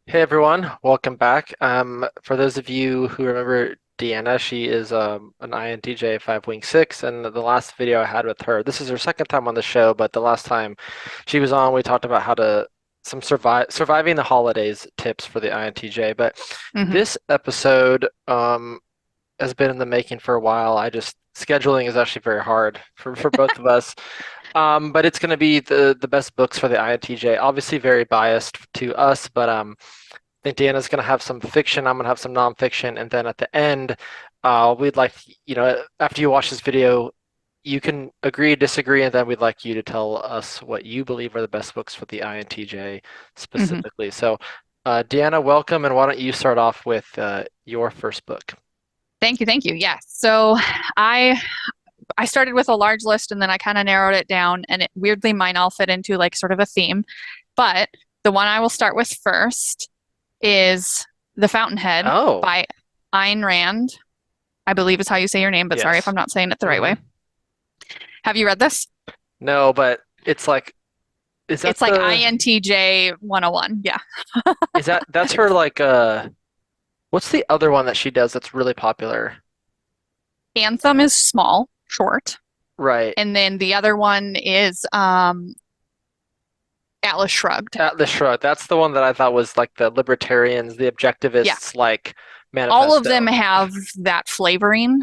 Hey everyone, welcome back. For those of you who remember Deanna, she is an INTJ 5-wing 6, and the last video I had with her, this is her second time on the show, but the last time she was on, we talked about how to some surviving the holidays tips for the INTJ. But hmm this episode has been in the making for a while. Scheduling is actually very hard for both of us. But it's going to be the best books for the INTJ. Obviously, very biased to us, but I think Deanna's going to have some fiction. I'm going to have some nonfiction, and then at the end, we'd like after you watch this video, you can agree, disagree, and then we'd like you to tell us what you believe are the best books for the INTJ hmm specifically. So, Deanna, welcome, and why don't you start off with your first book? Thank you, thank you. Yes. So I I started with a large list and then I kind of narrowed it down and weirdly mine all fit into like sort of a theme. But the one I will start with first is The Fountainhead Oh, by Ayn Rand. I believe is how you say your name, but sorry if yes. I'm not saying it the right hmm way. Have you read this? No, but it's like, is that It's like the INTJ 101. Yeah. is that that's her like what's the other one that she does that's really popular? Anthem is small, short. Right. And then the other one is Atlas Shrugged. Atlas Shrugged. That's the one that I thought was like the libertarians, the Yeah. objectivists, like All of them manifesto. have that flavoring.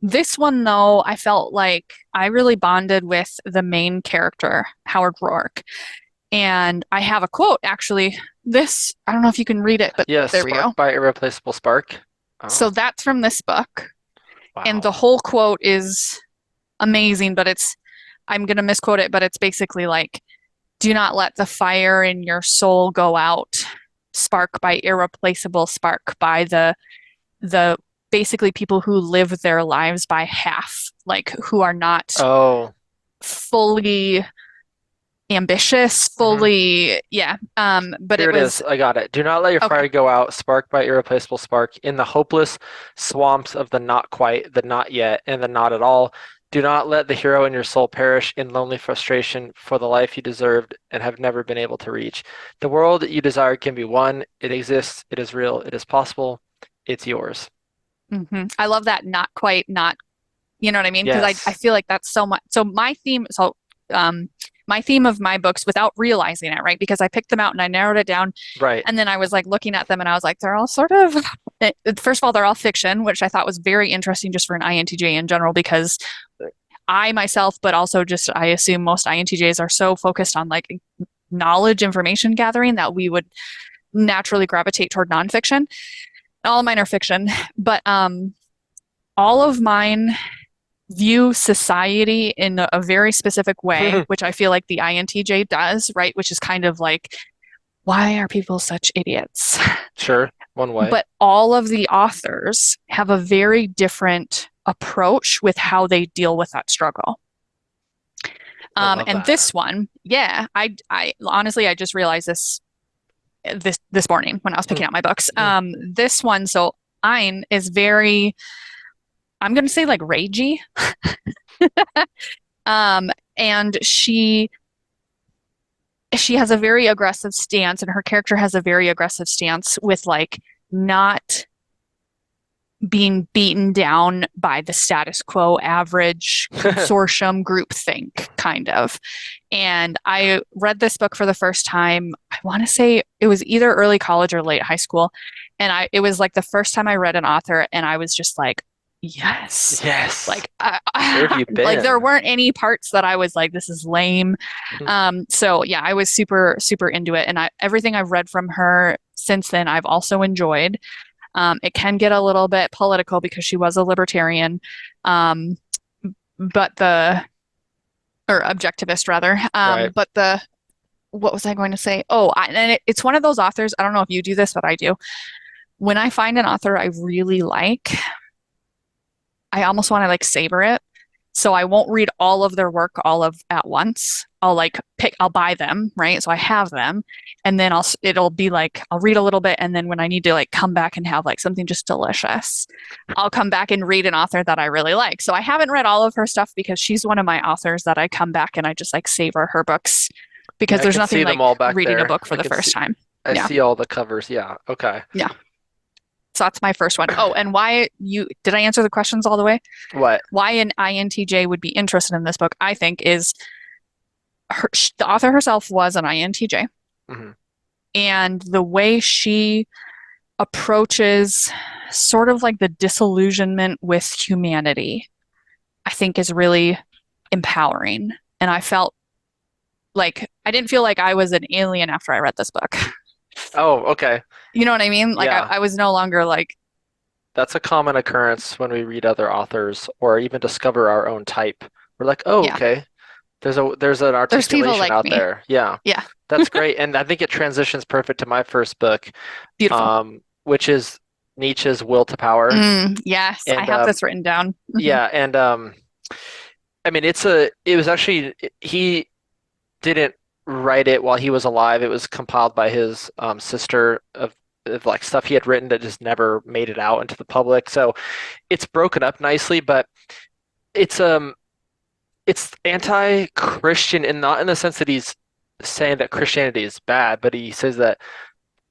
This one, though, I felt like I really bonded with the main character, Howard Rourke. And I have a quote, actually. I don't know if you can read it, but Yes, there we go. Spark by Irreplaceable Spark. So Oh, that's from this book. And wow. the whole quote is amazing, but I'm going to misquote it, but it's basically like, do not let the fire in your soul go out. Spark by irreplaceable spark by the basically people who live their lives by half, like who are not Oh, fully ambitious, mhm. fully, yeah. But Here it it is. was I got it. Do not let your okay. fire go out. Spark by Irreplaceable Spark. In the hopeless swamps of the not quite, the not yet, and the not at all. Do not let the hero in your soul perish in lonely frustration for the life you deserved and have never been able to reach. The world that you desire can be won. It exists. It is real. It is possible. It's yours. I love that not quite, not, you know what I mean? Because I Yes. feel like that's so much. Um, my theme of my books without realizing it, right? Because I picked them out and I narrowed it down. Right. And then I was like looking at them and I was like, they're all sort of, first of all, they're all fiction, which I thought was very interesting just for an INTJ in general, because I myself, but also just I assume most INTJs are so focused on like knowledge information gathering that we would naturally gravitate toward nonfiction. All of mine are fiction, but all of mine view society in a very specific way, which I feel like the INTJ does, right? Which is kind of like, why are people such idiots? Sure. One way. But all of the authors have a very different approach with how they deal with that struggle. I love And that. this one, yeah, I honestly, I just realized this morning when I was picking out my books. This one, so Ein is very, I'm going to say like ragey. And she has a very aggressive stance, and her character has a very aggressive stance with like not being beaten down by the status quo average consortium groupthink kind of. And I read this book for the first time, I want to say it was either early college or late high school. And it was like the first time I read an author and I was just like, yes. Yes. Like Where have you like there been? weren't any parts that I was like, this is lame. So yeah, I was super, super into it. And everything I've read from her since then, I've also enjoyed. It can get a little bit political because she was a libertarian, um, but or objectivist rather. Right. What was I going to say? Oh, it's one of those authors. I don't know if you do this, but I do. When I find an author I really like, I almost want to like savor it. So I won't read all of their work all of at once. I'll buy them, right? So I have them, and then it'll be like, I'll read a little bit. And then when I need to like come back and have like something just delicious, I'll come back and read an author that I really like. So I haven't read all of her stuff because she's one of my authors that I come back and I just like savor her books because Yeah, I there's can nothing see them like all back reading a there. book for the first time. I Yeah. see all the covers. Yeah. Okay. Yeah. So that's my first one. Oh, and why you did I answer the questions all the way? What? Why an INTJ would be interested in this book, I think, is the author herself was an INTJ, Hmm. and the way she approaches sort of like the disillusionment with humanity, I think is really empowering. And I felt like I didn't feel like I was an alien after I read this book. Oh, okay. You know what I mean? Like Yeah. I was no longer like, That's a common occurrence when we read other authors or even discover our own type. We're like, oh, yeah, okay. There's an there's people articulation like out me. there. Yeah. Yeah, That's great. And I think it transitions perfect to my first book, beautiful. which is Nietzsche's Will to Power. Yes, I And have this written down. yeah, and I mean it was actually he didn't write it while he was alive. It was compiled by his sister of like stuff he had written that just never made it out into the public. So it's broken up nicely, but it's it's anti-Christian and not in the sense that he's saying that Christianity is bad, but he says that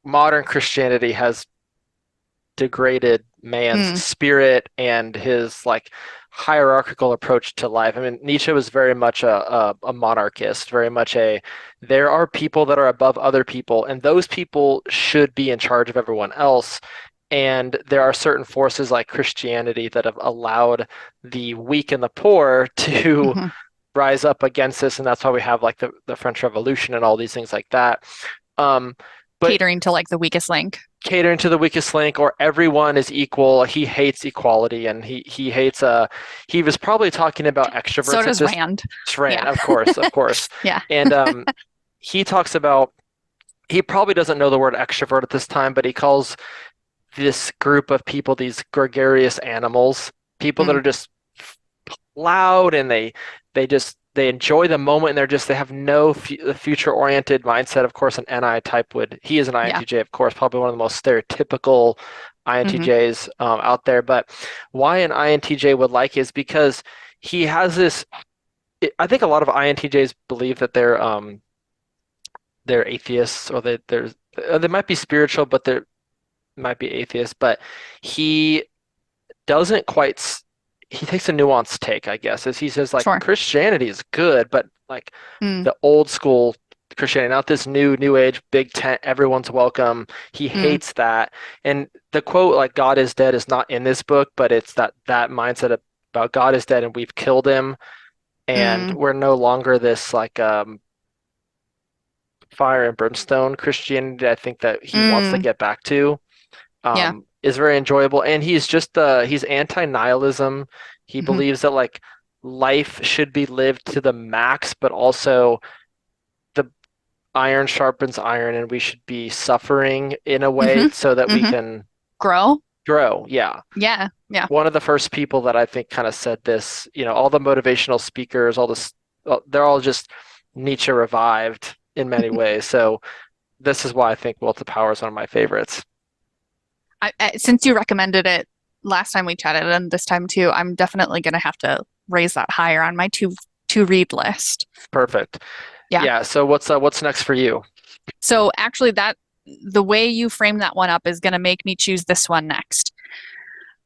modern Christianity has degraded man's Mm, spirit and his like hierarchical approach to life. I mean, Nietzsche was very much a monarchist, very much a there are people that are above other people, and those people should be in charge of everyone else. And there are certain forces like Christianity that have allowed the weak and the poor to hmm. rise up against this, and that's why we have like the French Revolution and all these things like that. Um, but Catering to like the weakest link. catering to the weakest link or everyone is equal. He hates equality and he hates he was probably talking about So extroverts at does this Rand. Rand, Yeah, of course, of course. yeah. And he talks about he probably doesn't know the word extrovert at this time, but he calls this group of people these gregarious animals, people that Mm, are just loud and they enjoy the moment and they have no future oriented mindset. Of course, an NI type would he is an yeah. INTJ, of course, probably one of the most stereotypical Hmm. INTJs out there. But why an INTJ would like is because he has this. I think a lot of INTJs believe that they're atheists or they might be spiritual, but they might be atheists. But he doesn't quite he takes a nuanced take, I guess, as he says like Sure. Christianity is good, but like Mm, the old school Christianity, not this new age big tent, everyone's welcome. He mm, hates that. And the quote like God is dead is not in this book, but it's that mindset about God is dead and we've killed him and mm, we're no longer this like fire and brimstone Christianity I think that he wants to mm. get back to. Yeah. Is very enjoyable. And he's just he's anti-nihilism. He Hmm. believes that like life should be lived to the max, but also the iron sharpens iron, and we should be suffering in a way Hmm. so that we Hmm. can Grow. grow. Yeah. Yeah. Yeah. One of the first people that I think kind of said this, all the motivational speakers, all this, they're all just Nietzsche revived in many ways. So this is why I think Will to Power is one of my favorites. Since you recommended it last time we chatted and this time too, I'm definitely gonna have to raise that higher on my to read list. Perfect. Yeah. Yeah. So what's next for you? So actually that the way you frame that one up is gonna make me choose this one next.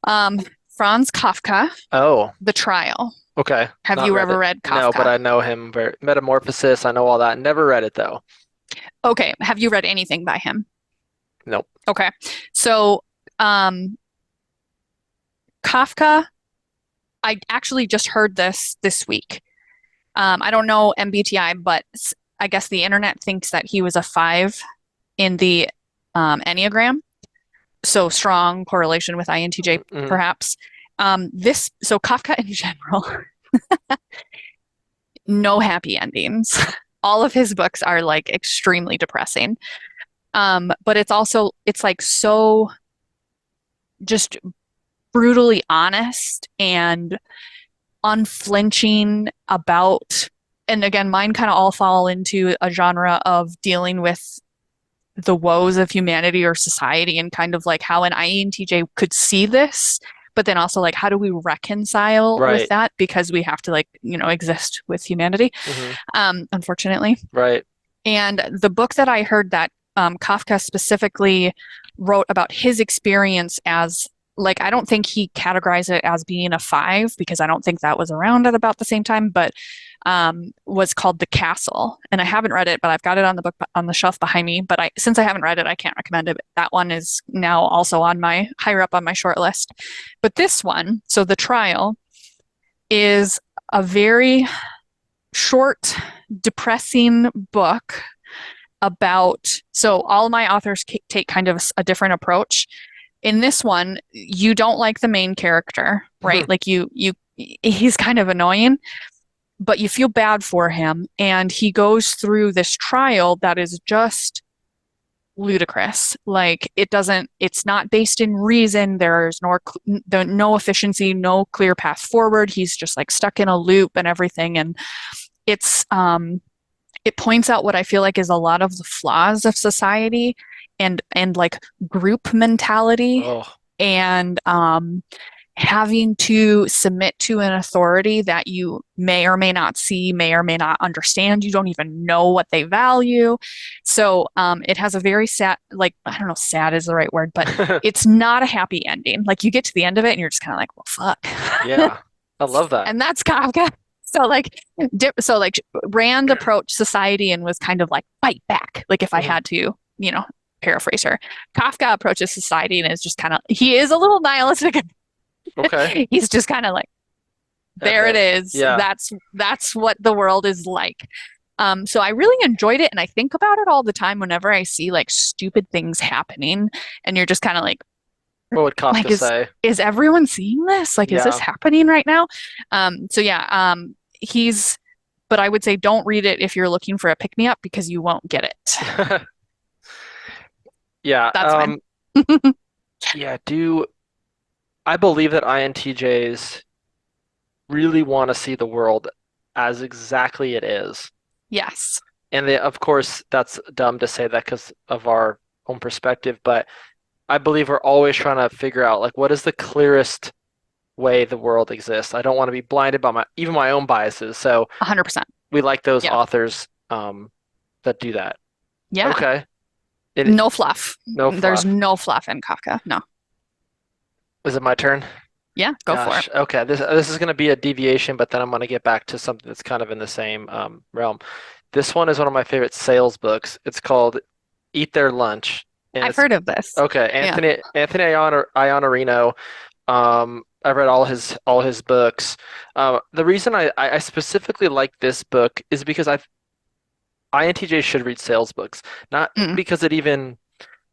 Um, Franz Kafka, Oh, The Trial. okay. Have Not you read ever it. read No, but Kafka? I know him very Metamorphosis, I know all that. Never read it though. Okay. Have you read anything by him? Nope. Okay. So, Kafka, I actually just heard this week. I don't know MBTI, but I guess the internet thinks that he was a 5 in the Enneagram. So strong correlation with INTJ, Mhm. perhaps. So Kafka in general, no happy endings. All of his books are like extremely depressing. But it's like so just brutally honest and unflinching about, and again, mine kind of all fall into a genre of dealing with the woes of humanity or society and kind of like how an INTJ could see this, but then also like how do we reconcile with Right. that because we have to like, exist with humanity, Hmm. unfortunately. Right. And the book that I heard that Kafka specifically wrote about his experience as like, I don't think he categorized it as being a five because I don't think that was around at about the same time, but was called The Castle. And I haven't read it, but I've got it on the book on the shelf behind me. But since I haven't read it, I can't recommend it. That one is now also on my higher up on my short list. But this one, so The Trial, is a very short, depressing book about, so all my authors take kind of a different approach. In this one, you don't like the main character, right? Like he's kind of annoying, but you feel bad for him. And he goes through this trial that is just ludicrous. Like it's not based in reason. There's no efficiency, no clear path forward. He's just like stuck in a loop and everything. And it's, it points out what I feel like is a lot of the flaws of society and like group mentality Oh, and having to submit to an authority that you may or may not see, may or may not understand. You don't even know what they value. So it has a very sad, like, I don't know, sad is the right word, but it's not a happy ending. Like you get to the end of it and you're just kind of like, well, fuck. yeah. I love that. And that's Kafka. So like Rand approached society and was kind of like fight back. Like if I had to, paraphrase her. Kafka approaches society and is just kind of, he is a little nihilistic. Okay. He's just kind of like, there it is. Yeah. That's what the world is like. So I really enjoyed it, and I think about it all the time whenever I see like stupid things happening, and you're just kind of like, What would Kafka say? is everyone seeing this? Like, is this happening right now? So yeah, but I would say don't read it if you're looking for a pick-me-up because you won't get it. Yeah. That's fine. Yeah, I believe that INTJs really want to see the world as exactly it is. Yes. And of course, that's dumb to say that because of our own perspective, but I believe we're always trying to figure out like what is the clearest way the world exists. I don't want to be blinded by even my own biases. So 100%. we like those Yeah. authors that do that. Yeah. Okay. No fluff. No There's fluff. no fluff in Kafka. No. Is it my turn? Yeah, go for Gosh. it. Okay. This is going to be a deviation, but then I'm going to get back to something that's kind of in the same realm. This one is one of my favorite sales books. It's called Eat Their Lunch. And I've heard of this. Okay, Yeah. Anthony Iannarino. I've read all his books. The reason I specifically like this book is because INTJs should read sales books, not Mm. because it even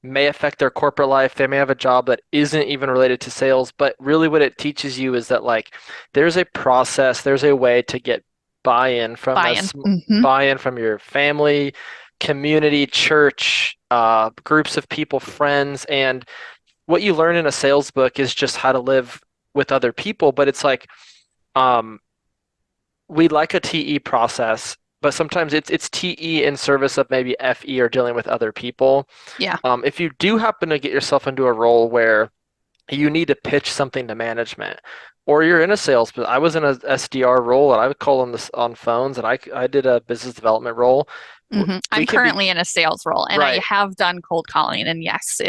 may affect their corporate life. They may have a job that isn't even related to sales, but really what it teaches you is that like there's a process, there's a way to get buy-in from Buy-in. Mm-hmm. buy-in from your family, community, church, groups of people, friends, and what you learn in a sales book is just how to live with other people. But it's like we like a TE process, but sometimes it's TE in service of maybe FE or dealing with other people. Yeah. If you do happen to get yourself into a role where you need to pitch something to management, or you're in a sales, but I was in a SDR role and I would call on phones, and I did a business development role. Mm-hmm. I'm currently in a sales role, and Right. I have done cold calling, and yes,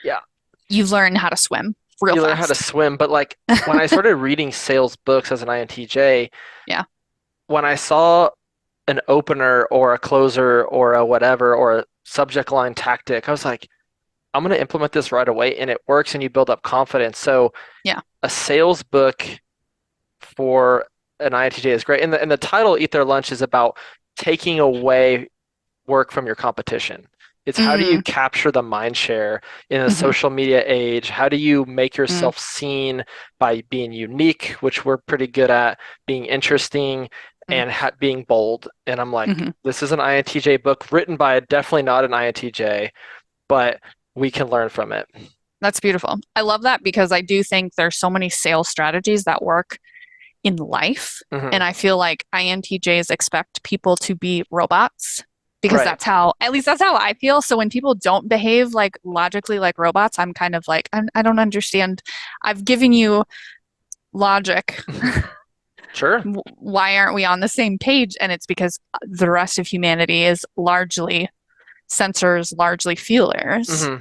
Yeah. You learn how to swim real You fast. learn how to swim, but like when I started reading sales books as an INTJ, Yeah. when I saw an opener or a closer or a whatever or a subject line tactic, I was like, I'm going to implement this right away, and it works, and you build up confidence. So Yeah. a sales book for an INTJ is great. And the title Eat Their Lunch is about taking away work from your competition. It's how do you capture the mind share in a social media age? How do you make yourself seen by being unique, which we're pretty good at, being interesting, and being bold? And I'm like, this is an INTJ book written by definitely not an INTJ, but we can learn from it. That's beautiful. I love that because I do think there's so many sales strategies that work in life. And I feel like INTJs expect people to be robots because Right. at least that's how I feel. So when people don't behave like logically like robots, I'm kind of like, I don't understand. I've given you logic. Sure. Why aren't we on the same page? And it's because the rest of humanity is largely sensors, largely feelers. Hmm.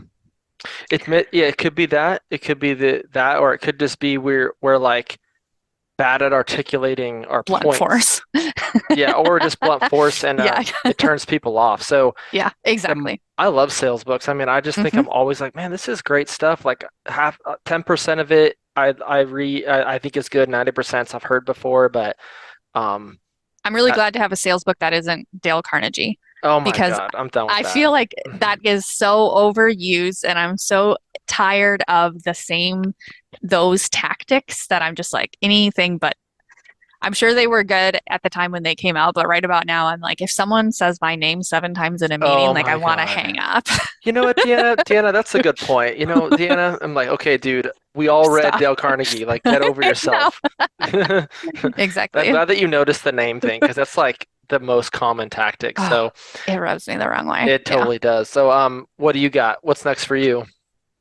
Yeah, it could be that. It could be that, or it could just be we're like bad at articulating our Blunt points. force. Yeah, or just blunt force, and Yeah. it turns people off. So Yeah, exactly. I love sales books. I mean, I just think Hmm. I'm always like, man, this is great stuff. Like half 10% of it I think is good. 90% I've heard before, but um I'm really that glad to have a sales book that isn't Dale Carnegie oh my because God, I'm done with I that. feel like Mhm. that is so overused and I'm so tired of those tactics that I'm just like anything but. I'm sure they were good at the time when they came out, but right about now, I'm like, if someone says my name 7 times in a meeting, Oh like I my want to God. hang up. You know what, Deanna, that's a good point. You know, Deanna, I'm like, okay, dude, we all read Stop. Dale Carnegie. Like, get over No, yourself. I'm exactly. glad that you noticed the name thing because that's like the most common tactic. Oh, So it rubs me the wrong way. it Yeah. totally does. So, what do you got? What's next for you?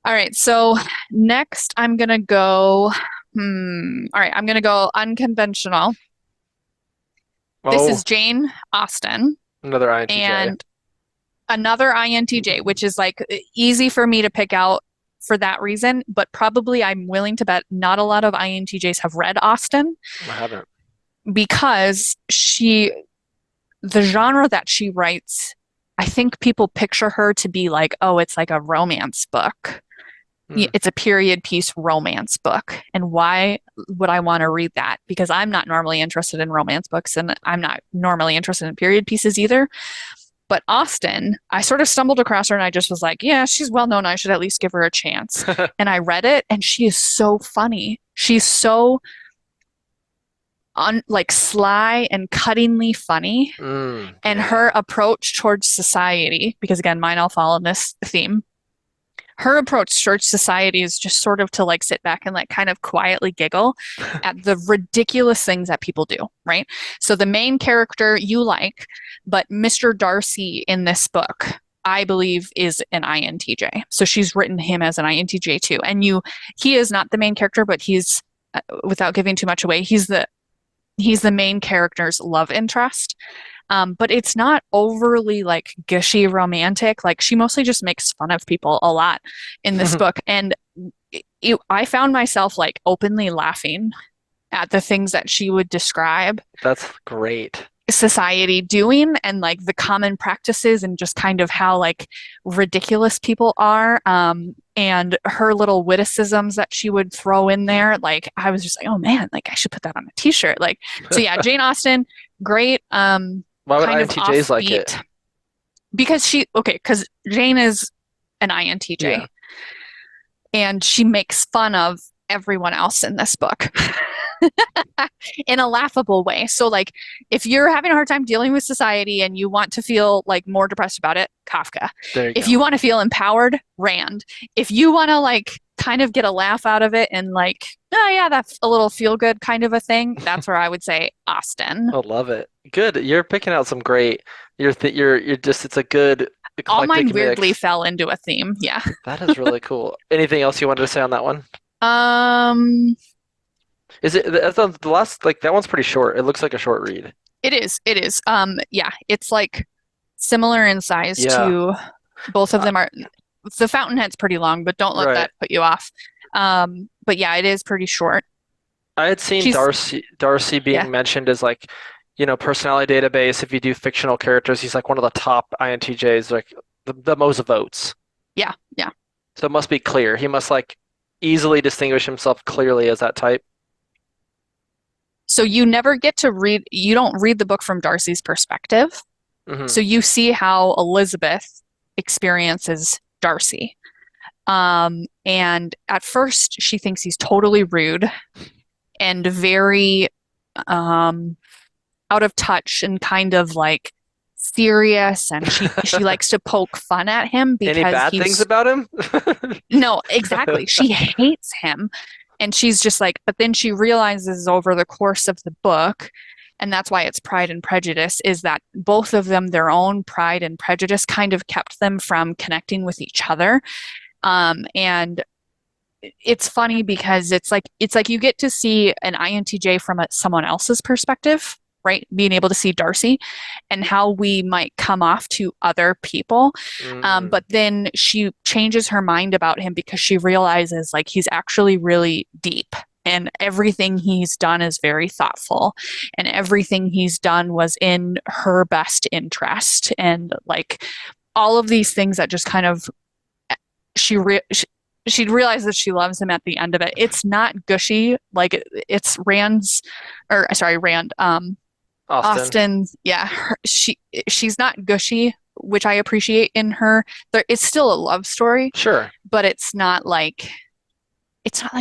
All right. So next, I'm gonna go. All right. I'm gonna go unconventional. This Oh, is Jane Austen another INTJ. and another INTJ, which is like easy for me to pick out for that reason, but probably I'm willing to bet not a lot of INTJs have read Austen I haven't. because the genre that she writes, I think people picture her to be like, oh, it's like a romance book. Hmm. It's a period piece romance book. And why would I want to read that? Because I'm not normally interested in romance books and I'm not normally interested in period pieces either. But Austen, I sort of stumbled across her and I just was like, yeah, she's well known. I should at least give her a chance. And I read it and she is so funny. She's so like sly and cuttingly funny. And Yeah. her approach towards society, because again, mine all fall in this theme. Her approach towards society is just sort of to like sit back and like kind of quietly giggle at the ridiculous things that people do, right? So the main character you like, but Mr. Darcy in this book, I believe is an INTJ. So she's written him as an INTJ too. And he is not the main character, but without giving too much away, he's the main character's love interest. But it's not overly like gushy romantic. Like she mostly just makes fun of people a lot in this book. And I found myself like openly laughing at the things that she would describe That's great. society doing and like the common practices and just kind of how like ridiculous people are. And her little witticisms that she would throw in there. Like I was just like, oh man, like I should put that on a t-shirt. Like, so yeah, Jane Austen, great, Why would kind of INTJs like it? offbeat because Jane is an Yeah. INTJ and she makes fun of everyone else in this book in a laughable way. So, like, if you're having a hard time dealing with society and you want to feel like more depressed about it, Kafka. There you If go. you want to feel empowered, Rand. If you want to like kind of get a laugh out of it and like, oh yeah, that's a little feel good kind of a thing, that's where I would say Austen. I love it. Good. You're picking out some great. You're just. It's a good All mine eclectic weirdly mix. fell into a theme. Yeah. That is really cool. Anything else you wanted to say on that one? Um, Is it that's the last like that one's pretty short. It looks like a short read. it is. It is. Yeah, it's like similar in size Yeah. to both of Uh, them are the Fountainhead's pretty long, but don't let right. that put you off. But yeah, it is pretty short. I had seen She's Darcy yeah, being mentioned as like, personality database. If you do fictional characters, he's like one of the top INTJs, like the most votes. yeah, yeah. So it must be clear. He must like easily distinguish himself clearly as that type. So you don't read the book from Darcy's perspective. So Hmm. you see how Elizabeth experiences Darcy. And at first she thinks he's totally rude and very um out of touch and kind of like serious and she likes to poke fun at him Any because bad things he's about him? no, exactly. She hates him and she's just like but then she realizes over the course of the book and that's why it's Pride and Prejudice is that both of them their own pride and prejudice kind of kept them from connecting with each other. And it's funny because it's like you get to see an INTJ from someone else's perspective right? Being able to see Darcy and how we might come off to other people. Mm, But then she changes her mind about him because she realizes like he's actually really deep. And everything he's done is very thoughtful, and everything he's done was in her best interest. And like all of these things that just kind of she re she'd realize that she loves him at the end of it. It's not gushy like it's Rand's, or sorry, Rand, Austin. Austin's. Yeah, she's not gushy, which I appreciate in her. It's still a love story, Sure. but it's not like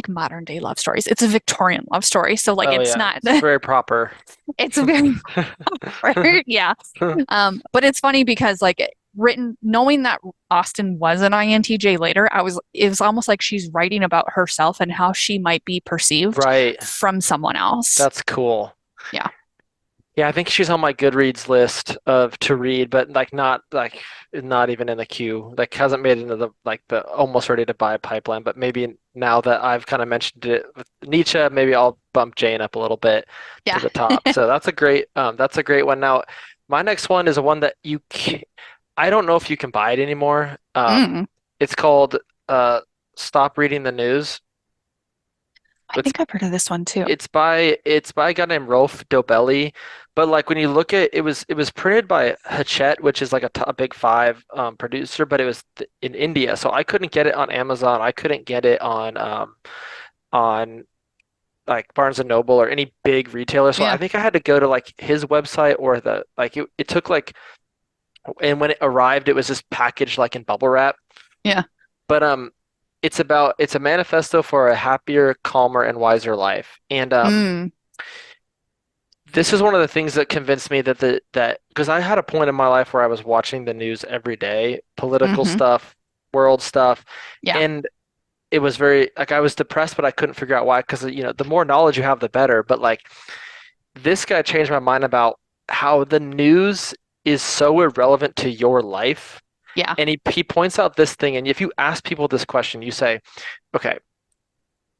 modern day love stories. It's a Victorian love story, so like Oh it's yeah, not. it's very proper. It's very yeah. But it's funny because like written knowing that Austin was an INTJ later, it was almost like she's writing about herself and how she might be perceived Right. from someone else. That's cool. Yeah. Yeah, I think she's on my Goodreads list of to read, but not even in the queue. Like hasn't made it into the almost ready to buy pipeline, but maybe now that I've kind of mentioned it with Nietzsche, maybe I'll bump Jane up a little bit to Yeah. the top. So that's a great one. Now, my next one is a one that I don't know if you can buy it anymore. Mm. It's called Stop Reading the News. I It's think I've heard of this one too. it's by a guy named Rolf Dobelli, but like when you look at it was printed by Hachette, which is like a big five producer, but it was in India, so I couldn't get it on Amazon. I couldn't get it on like Barnes and Noble or any big retailer. So I Yeah. think I had to go to like his website or it took like, and when it arrived, it was just packaged like in bubble wrap. Yeah. But it's a manifesto for a happier, calmer, and wiser life. And Mm. this is one of the things that convinced me that because I had a point in my life where I was watching the news every day, political Hmm. stuff, world stuff, Yeah. and it was very like I was depressed, but I couldn't figure out why. Because the more knowledge you have, the better. But like this guy changed my mind about how the news is so irrelevant to your life. Yeah. And he points out this thing, and if you ask people this question, you say, okay,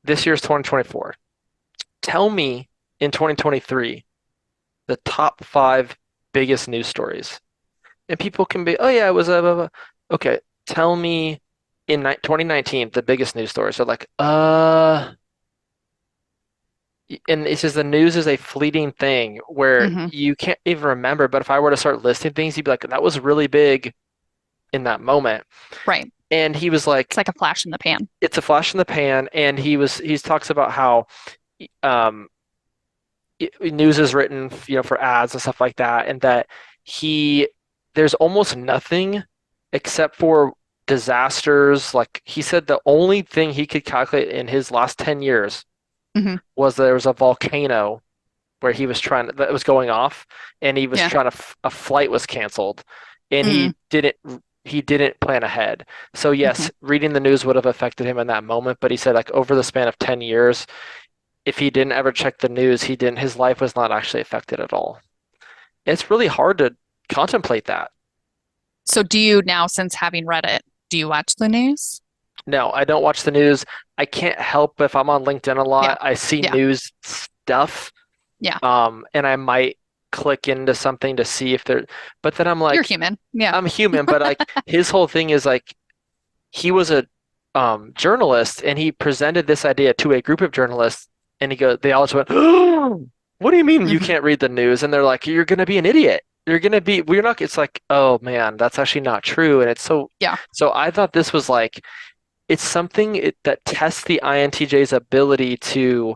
this year's 2024. Tell me in 2023 the top five biggest news stories. And people can be, oh yeah, it was a blah, blah. Okay, tell me in 2019 the biggest news stories. So like, and it's just the news is a fleeting thing where Hmm. you can't even remember. But if I were to start listing things, you'd be like, that was really big in that moment. Right. And he was like, It's like a flash in the pan. it's a flash in the pan. And he talks about how um, news is written, for ads and stuff like that, and that he there's almost nothing except for disasters. Like he said, the only thing he could calculate in his last 10 years Hmm. was there was a volcano where he was trying that was going off, and he was Yeah. trying to a flight was canceled, and Mm. he didn't plan ahead. So Hmm. yes, reading the news would have affected him in that moment, but he said like over the span of 10 years, if he didn't ever check the news, his life was not actually affected at all. It's really hard to contemplate that. So do you now, since having read it, do you watch the news? No, I don't watch the news. I can't help if I'm on LinkedIn a Yeah. lot, I see Yeah. news stuff, Yeah. and I might click into something to see if there, but then I'm You're like, human. Yeah. I'm human, but like his whole thing is like he was a journalist and he presented this idea to a group of journalists and they all just went, oh, what do you mean you Hmm. can't read the news? And they're like, you're gonna be an idiot. We're not, it's like, oh man, that's actually not true. And it's Yeah. so I thought this was like, it's something that tests the INTJ's ability to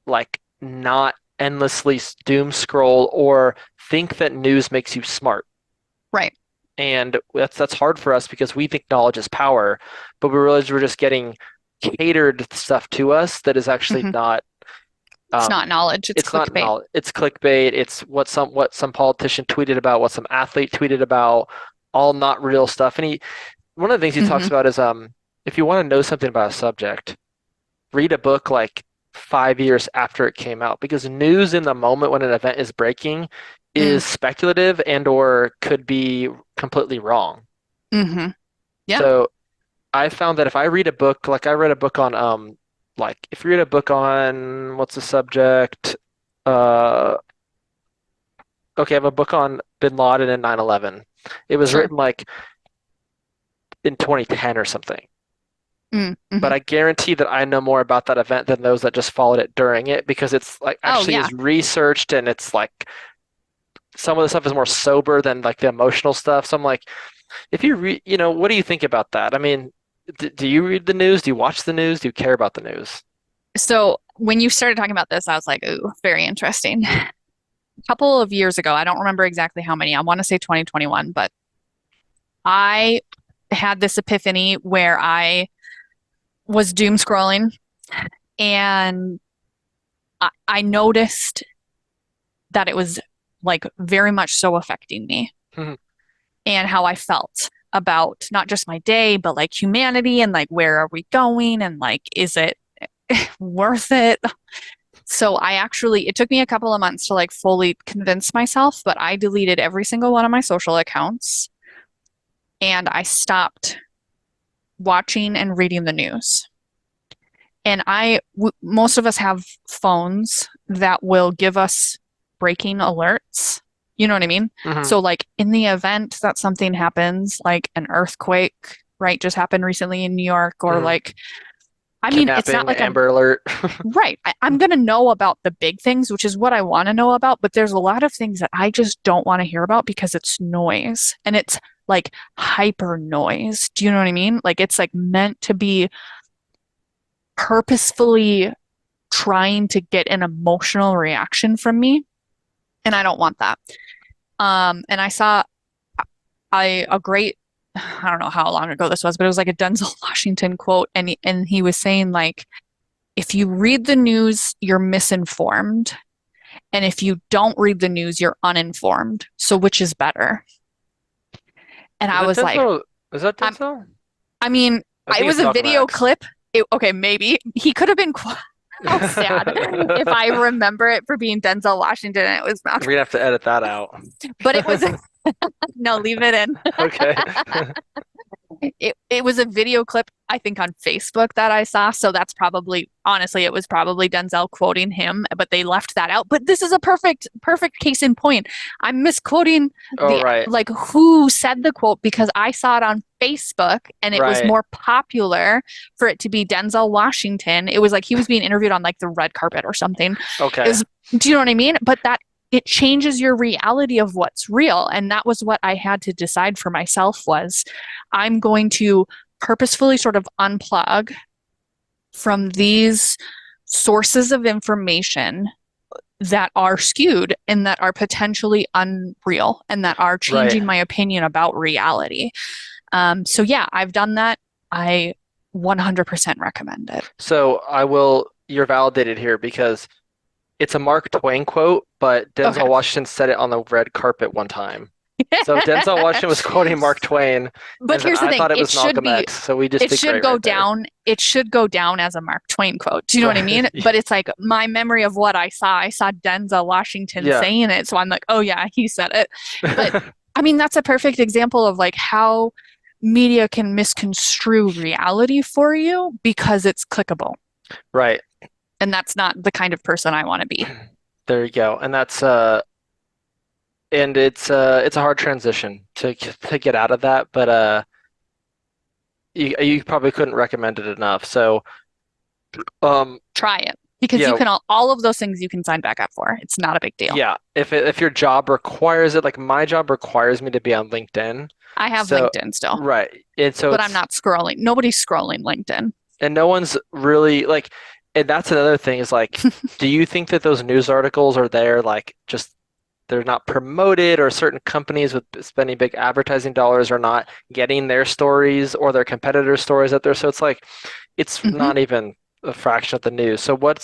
like not endlessly doom scroll or think that news makes you smart. Right. And that's hard for us because we think knowledge is power, but we realize we're just getting catered stuff to us that is actually Hmm. not It's not um knowledge, it's it's not clickbait. knowledge. It's clickbait. It's what some politician tweeted about, what some athlete tweeted about, all not real stuff. And one of the things he talks Hmm. about is if you want to know something about a subject, read a book like 5 years after it came out because news in the moment when an event is breaking Mm. is speculative and or could be completely wrong. Hmm. Yeah. So I found that if I read a book, like I read a book on like if you read a book on what's the subject? Uh okay, I have a book on Bin Laden and 9/11. It was Sure. written like in 2010 or something. But Mm-hmm. I guarantee that I know more about that event than those that just followed it during it because it's like Oh actually yeah. is researched and it's like some of the stuff is more sober than like the emotional stuff. So I'm like, if you read, what do you think about that? I mean, do you read the news? Do you watch the news? Do you care about the news? So when you started talking about this, I was like, ooh, very interesting. A couple of years ago, I don't remember exactly how many. I want to say 2021, but I had this epiphany where I was doom scrolling and I noticed that it was like very much so affecting me and how I felt about not just my day, but like humanity and like where are we going and like is it worth it? So it took me a couple of months to like fully convince myself, but I deleted every single one of my social accounts and I stopped watching and reading the news. And most of us have phones that will give us breaking alerts. You know what I mean? Hmm. So, like, in the event that something happens, like an earthquake, right, just happened recently in New York, or Hmm. like, I mean, it's not Kidnapping, like I'm Amber Alert. right. I'm going to know about the big things, which is what I want to know about, but there's a lot of things that I just don't want to hear about because it's noise and it's like hyper noise. Do you know what I mean? Like, it's like meant to be purposefully trying to get an emotional reaction from me, and I don't want that. And I saw a great I don't know how long ago this was, but it was like a Denzel Washington quote, and he was saying like, if you read the news, you're misinformed, and if you don't read the news, you're uninformed. So which is better? And Is I that was like, Denzel? Is that I'm, Denzel? I mean, I it think was it's a Malcolm video X. clip. Okay, maybe he could have been. How sad if I remember it for being Denzel Washington and it was We're Malcolm. gonna have to edit that out. But it was no, leave it in. Okay. It was a video clip, I think, on Facebook that I saw. So that's probably honestly, it was probably Denzel quoting him, but they left that out. But this is a perfect case in point. I'm misquoting Oh, the right. like who said the quote because I saw it on Facebook and it was Right. more popular for it to be Denzel Washington. It was like he was being interviewed on like the red carpet or something. It Okay. was, do you know what I mean? But that it changes your reality of what's real. And that was what I had to decide for myself was I'm going to purposefully sort of unplug from these sources of information that are skewed and that are potentially unreal and that are Right. changing my opinion about reality. So yeah, I've done that. I 100% recommend it. So you're validated here because it's a Mark Twain quote, but Okay. Denzel Washington said it on the red carpet one time. So Denzel Washington was quoting Mark Twain, But and then here's the I thing, thought it was Malcolm X. So we just it did should great go right there. down, it should go down as a Mark Twain quote. Do you know what I Right. mean? But it's like my memory of what I saw Denzel Washington Yeah. saying it. So I'm like, oh yeah, he said it. But I mean, that's a perfect example of like how media can misconstrue reality for you because it's clickable. Right. And that's not the kind of person I want to be. There you go. And it's a hard transition to get out of that, but you probably couldn't recommend it enough. So um Try it because you yeah, can all of those things you can sign back up for. It's not a big deal. yeah. If your job requires it, like my job requires me to be on LinkedIn. I have So LinkedIn still, right. And so but I'm it's not scrolling. Nobody's scrolling LinkedIn. and no one's really like and that's another thing is like, do you think that those news articles are there like just they're not promoted or certain companies with spending big advertising dollars are not getting their stories or their competitors' stories out there? So it's like it's Hmm. not even a fraction of the news. So what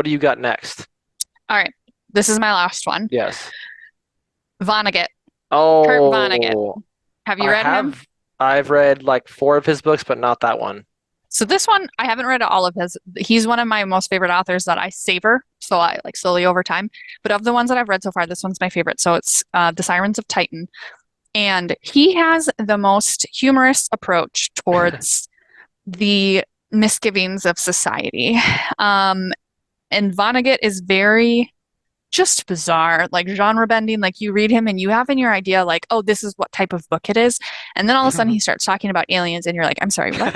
do you got next? All right. This is my last one. Yes. Vonnegut. Kurt Vonnegut. Oh, Have you I read him? have I've read like four of his books, but not that one. So this one, I haven't read all of his. He's one of my most favorite authors that I savor. So I like slowly over time. But of the ones that I've read so far, this one's my favorite. So it's The Sirens of Titan. And he has the most humorous approach towards the misgivings of society. And Vonnegut is very just bizarre, like genre bending. Like you read him and you have in your idea, like, oh, this is what type of book it is. And then all of a sudden he starts talking about aliens and you're like, I'm sorry, what?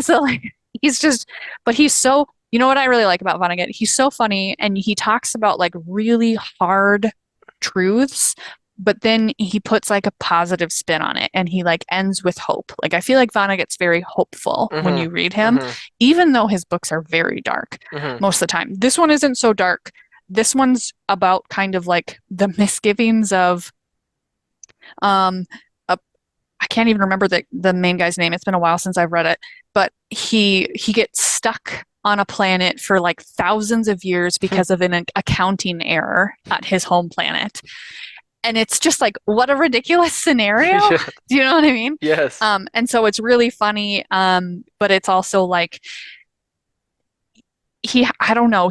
So like he's just, but he's so, you know what I really like about Vonnegut? He's so funny and he talks about like really hard truths, but then he puts like a positive spin on it and he like ends with hope. Like I feel like Vonnegut's very hopeful when hmm you read him, hmm even though his books are very dark hmm most of the time. This one isn't so dark. This one's about kind of like the misgivings of um a, I can't even remember the main guy's name. It's been a while since I've read it, but he gets stuck on a planet for like thousands of years because of an accounting error at his home planet. And it's just like, what a ridiculous scenario. Yeah. Do you know what I mean? Yes. And so it's really funny, but it's also like I don't know,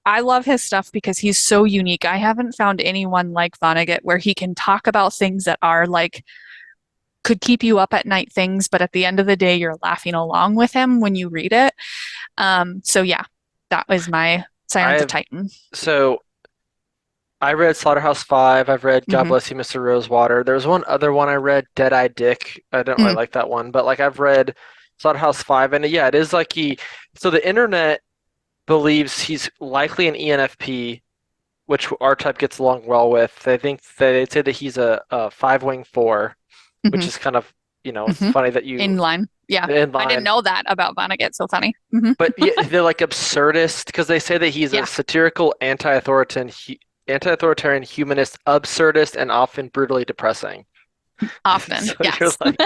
I love his stuff because he's so unique. I haven't found anyone like Vonnegut where he can talk about things that are like could keep you up at night things, but at the end of the day, you're laughing along with him when you read it. So yeah, that was my I Sirens of have Titan. so I read Slaughterhouse-5. I've read God Hmm. Bless You, Mr. Rosewater. There was one other one I read, Dead-Eye Dick. I didn't really Mm, like that one, but like I've read Slaughterhouse-5, and yeah, it is like so the internet believes he's likely an ENFP, which our type gets along well with. They say that he's a five-wing four, which hmm is kind of, it's hmm funny that you In line. Yeah. in I didn't line. know that about Vonnegut. So funny. Hmm. But yeah, they're like absurdist because they say that he's a Yeah. satirical anti-authoritarian humanist, absurdist, and often brutally depressing. Often. So you're Yes. like,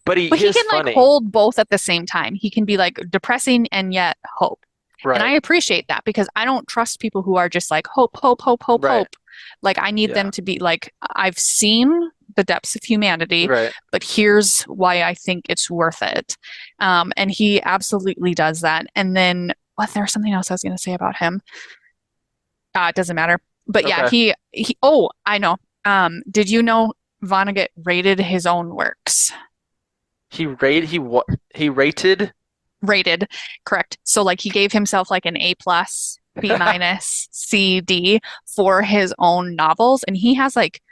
but he But he is can like funny, hold both at the same time. He can be like depressing and yet hope. And I right? appreciate that because I don't trust people who are just like hope, hope, hope, hope, Right. hope. Like I need Yeah. them to be like, I've seen the depths of humanity, Right. but here's why I think it's worth it. And he absolutely does that. And then what there's something else I was going to say about him. It doesn't matter. But yeah, Okay. he oh, I know. Did you know Vonnegut rated his own works? He rated. Rated, correct. So like he gave himself like an A plus, B minus, C, D for his own novels, and he has like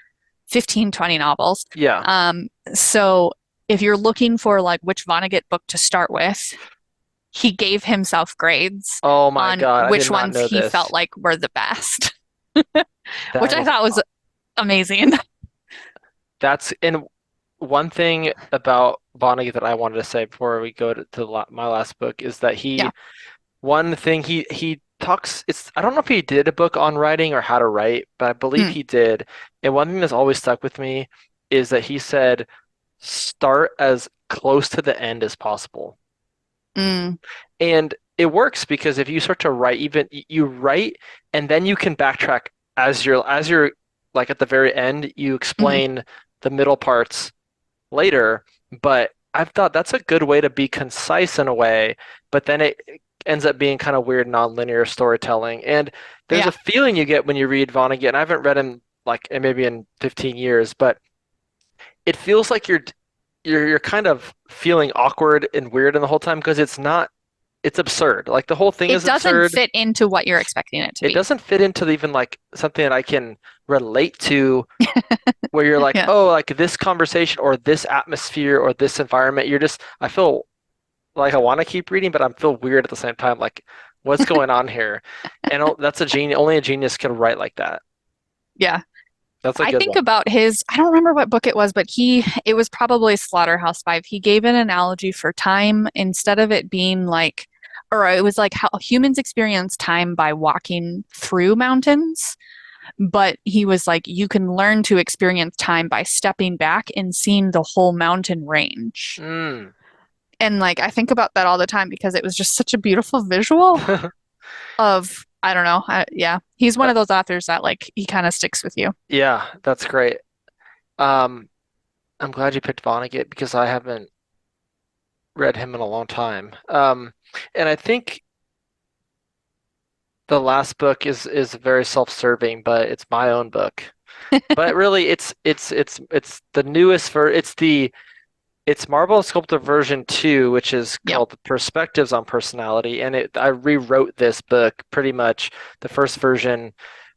15, 20 novels. Yeah. So if you're looking for like which Vonnegut book to start with, he gave himself grades Oh my on God, I did which not ones know he felt this. like were the best, which That I is thought was amazing. that's and one thing about Vonnegut that I wanted to say before we go to my last book is that Yeah. one thing he talks I don't know if he did a book on writing or how to write, but I believe Mm, he did. And one thing that's always stuck with me is that he said start as close to the end as possible. mm, And it works because if you start to write, even you write and then you can backtrack as you're like at the very end, you mhm. explain the middle parts later. But I've thought that's a good way to be concise in a way, but then it ends up being kind of weird nonlinear storytelling. And there's a Yeah. feeling you get when you read Vonnegut, and I haven't read him like maybe in 15 years, but it feels like you're kind of feeling awkward and weird in the whole time because it's absurd. Like the whole thing It is doesn't absurd. fit into what you're expecting it to It be. doesn't fit into even like something that I can relate to where you're like, Yeah. oh, like this conversation or this atmosphere or this environment. I feel like I want to keep reading, but I feel weird at the same time. Like, what's going on here? And that's a genius. Only a genius can write like that. Yeah. That's a I good think one. about I don't remember what book it was, but it was probably Slaughterhouse-Five. He gave an analogy for time instead of it being like, or it was like how humans experience time by walking through mountains. But he was like, you can learn to experience time by stepping back and seeing the whole mountain range. Mm. And like, I think about that all the time because it was just such a beautiful visual of, I don't know. Yeah. He's one of those authors that like, he kind of sticks with you. Yeah, that's great. Um, I'm glad you picked Vonnegut because I haven't read him in a long time. And I think the last book is very self-serving, but it's my own book. But really, it's the newest for it's the it's Marvel and Sculptor version 2, which is Yep. called Perspectives on Personality, and I rewrote this book pretty much. The first version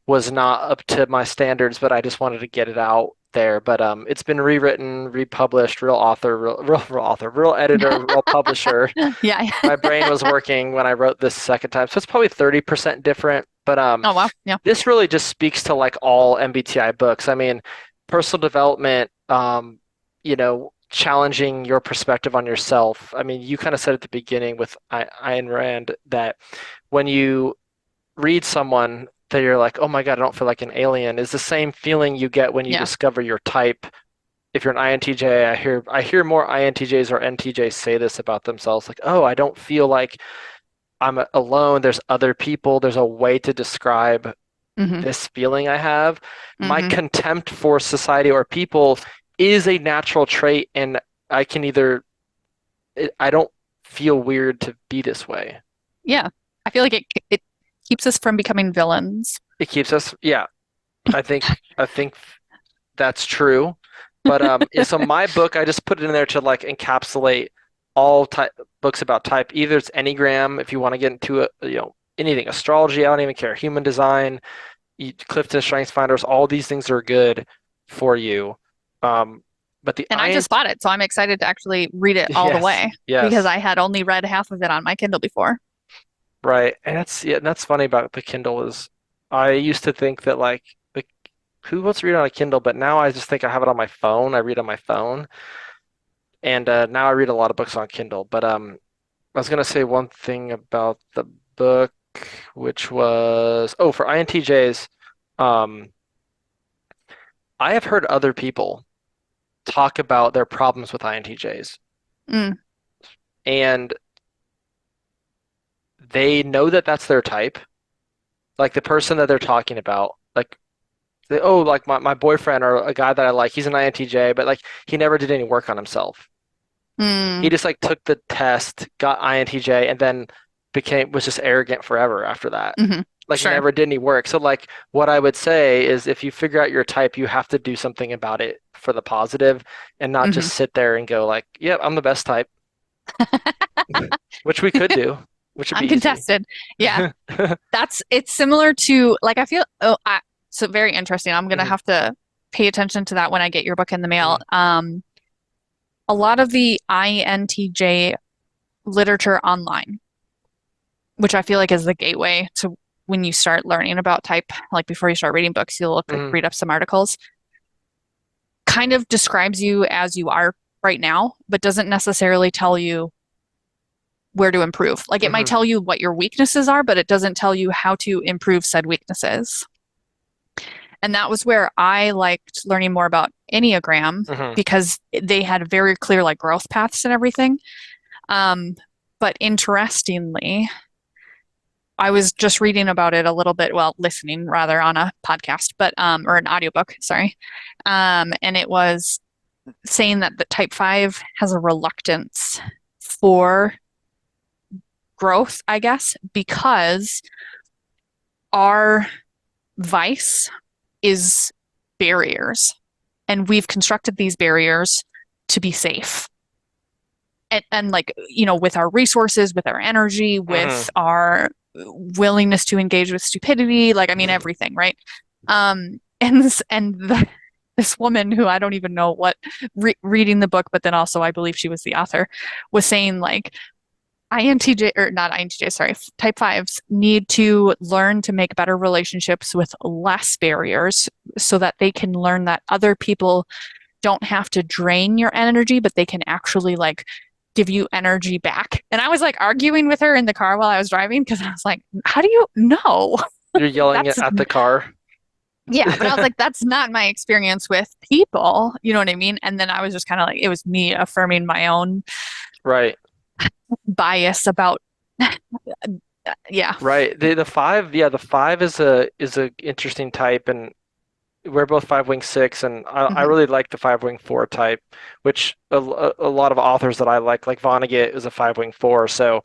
was not up to my standards, but I just wanted to get it out there. But it's been rewritten, republished, real author, real author, real editor, real publisher. Yeah. My brain was working when I wrote this second time, so it's probably 30% different. But Oh wow. Yeah. this really just speaks to like all MBTI books. I mean, personal development, challenging your perspective on yourself. I mean, you kind of said at the beginning with Ayn Rand that when you read someone that you're like, oh my God, I don't feel like an alien, is the same feeling you get when you Yeah. discover your type. If you're an INTJ, I hear more INTJs or NTJs say this about themselves, like, oh, I don't feel like I'm alone. There's other people. There's a way to describe Hmm. this feeling I have. My Hmm. contempt for society or people is a natural trait, and I can either, I don't feel weird to be this way. Yeah. I feel like it keeps us from becoming villains. It keeps us, yeah, I think that's true. But yeah, so my book, I just put it in there to like encapsulate all type books about type. Either it's Enneagram, if you want to get into it, anything, astrology, I don't even care, human design, Clifton Strengths Finders, all these things are good for you. Um, but the And I just bought it, so I'm excited to actually read it all the yes, way because yes, I had only read half of it on my Kindle before. right. And that's funny about the Kindle is I used to think that like who wants to read on a Kindle, but now I just think I have it on my phone. I read on my phone, and now I read a lot of books on Kindle. But I was gonna say one thing about the book, which was for INTJs, um, I have heard other people talk about their problems with INTJs, Mm, and they know that that's their type. Like the person that they're talking about, like like my boyfriend or a guy that I like, he's an INTJ, but like he never did any work on himself. He mm, just like took the test, got INTJ, and then was just arrogant forever after that. hmm. Like Sure. never did any work. So like what I would say is if you figure out your type, you have to do something about it for the positive and not Hmm. just sit there and go like, yep, I'm the best type, which we could do, which would be easy. Uncontested. Yeah. It's similar to like I feel so very interesting. I'm gonna Mhm, have to pay attention to that when I get your book in the mail. mhm, A lot of the INTJ literature online, which I feel like is the gateway to when you start learning about type, like before you start reading books, you'll mhm, read up some articles, kind of describes you as you are right now, but doesn't necessarily tell you where to improve. Like it might mhm, tell you what your weaknesses are, but it doesn't tell you how to improve said weaknesses. And that was where I liked learning more about Enneagram mhm, because they had very clear like growth paths and everything. Um, but interestingly, I was just reading about it a little bit, well, listening rather on a podcast, but or an audiobook, sorry. And it was saying that the type 5 has a reluctance for growth, I guess, because our vice is barriers. And we've constructed these barriers to be safe. And like, with our resources, with our energy, mhm. with our willingness to engage with stupidity, like, I mean, everything, right? This woman who I don't even know what reading the book, but then also I believe she was the author, was saying like INTJ or not INTJ, sorry, type fives need to learn to make better relationships with less barriers so that they can learn that other people don't have to drain your energy, but they can actually like give you energy back. And I was like arguing with her in the car while I was driving because I was like, how do you know? You're yelling That's at the car. yeah, but I was like, that's not my experience with people. You know what I mean? And then I was just kind of like, it was me affirming my own Right. bias about, yeah. Right. The five, yeah, the five is a interesting type, and we're both five wing six, and I Hmm. really like the five wing four type, which a lot of authors that I like Vonnegut is a five wing four, so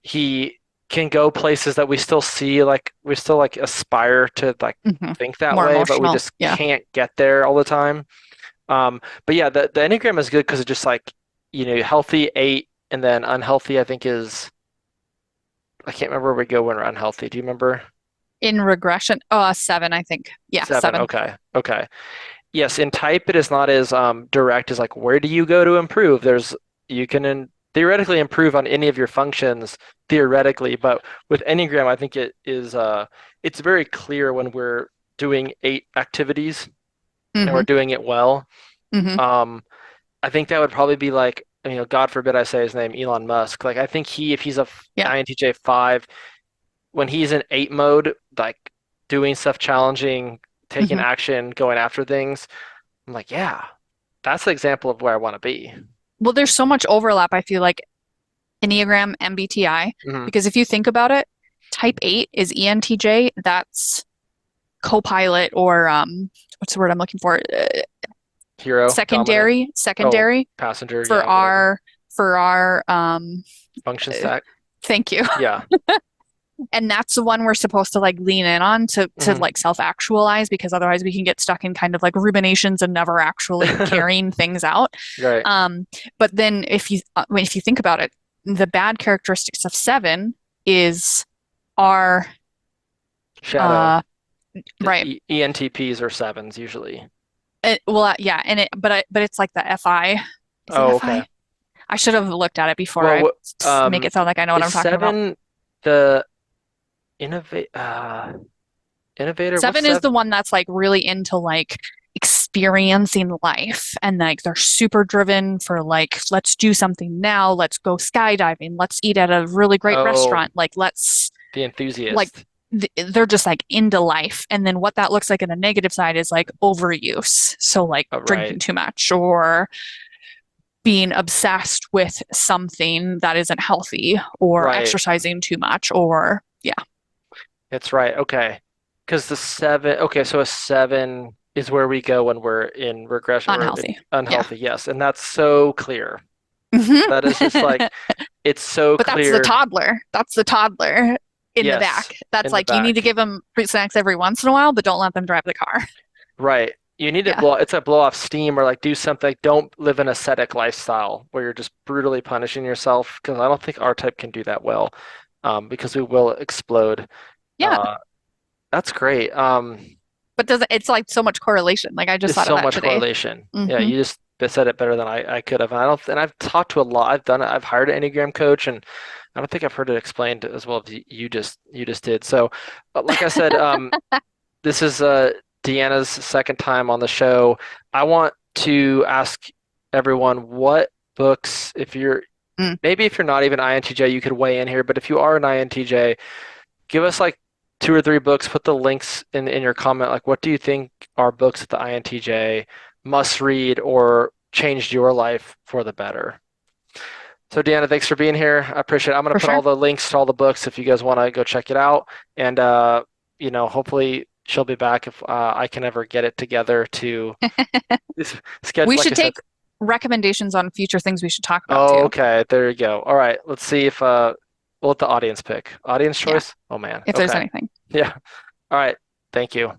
he can go places that we still see, like we still like aspire to like Hmm. think that More way, but we emotional. just Yeah. can't get there all the time. But yeah, the Enneagram is good because it just like healthy 8, and then unhealthy, I think is, I can't remember where we go when we're unhealthy. Do you remember? In regression, oh, 7, I think. Yeah, 7. 7. Okay. Okay. Yes, in type it is not as direct as like where do you go to improve? You can theoretically improve on any of your functions theoretically, but with Enneagram I think it's very clear when we're doing 8 activities and we're Hmm. doing it well. Hmm. Um, I think that would probably be like, God forbid I say his name, Elon Musk. Like I think if he's a Yeah. INTJ 5, when he's in 8 mode, like doing stuff challenging, taking Hmm. action, going after things, I'm like, yeah, that's the example of where I want to be. Well, there's so much overlap, I feel like, Enneagram, MBTI, Hmm. because if you think about it, type 8 is ENTJ, that's co-pilot or what's the word I'm looking for? Hero, dominant, oh, Secondary passenger, for yeah, whatever. our Function uh, stack. thank you. Yeah. And that's the one we're supposed to like lean in on to Hmm. like self-actualize because otherwise we can get stuck in kind of like ruminations and never actually carrying things out. Right. Um, but then if you think about it, the bad characteristics of 7 is our Shadow. uh right. ENTPs are 7s usually. Yeah, and but it's like the FI. Is it Oh, FI? okay. I should have looked at it before I Well, make it sound like I know what is I'm talking about. 7 the innovator? What's 7 is 7? the one that's like really into like experiencing life and like they're super driven for like, let's do something now, let's go skydiving, let's eat at a really great Oh, restaurant, like let's the like enthusiast. they're just like into life. And then what that looks like in a negative side is like overuse. So like Oh, drinking right. too much or being obsessed with something that isn't healthy or Right. exercising too much or yeah, That's right. Okay. Because the 7, okay, so a 7 is where we go when we're in regression or unhealthy. Yeah. unhealthy. Yes. And that's so clear. Hmm. That is just like, it's so But that's the clear. toddler. That's the toddler in the Yes. back. That's In the like you need to back. give them fruit snacks every once in a while, but don't let them drive the car. Right. You need to Yeah. it's a blow off steam or like do something. Like, don't live an ascetic lifestyle where you're just brutally punishing yourself because I don't think our type can do that well, because we will explode. Yeah. Uh, that's great. But does it's like so much correlation. Like I just It's thought of so that much today. correlation. Yeah, Hmm. you just said it better than I could have. And I don't, and I've talked to a lot. I've done it. I've hired an Enneagram coach, and I don't think I've heard it explained as well as you just did. So, but like I said, this is Deanna's second time on the show. I want to ask everyone what books, Mm. maybe if you're not even INTJ, you could weigh in here, but if you are an INTJ, give us like 2 or 3 books, put the links in your comment. Like, what do you think are books that the INTJ must read or changed your life for the better? So, Deanna, thanks for being here. I appreciate it. I'm going to For put all sure. the links to all the books if you guys want to go check it out. And, hopefully she'll be back if I can ever get it together to schedule, We like I should said. take recommendations on future things we should talk about Oh, too. okay. There you go. All right. Let's see if we'll let the audience pick. Audience Yeah, choice? Oh, man. if there's Okay. anything. Yeah. All right. Thank you.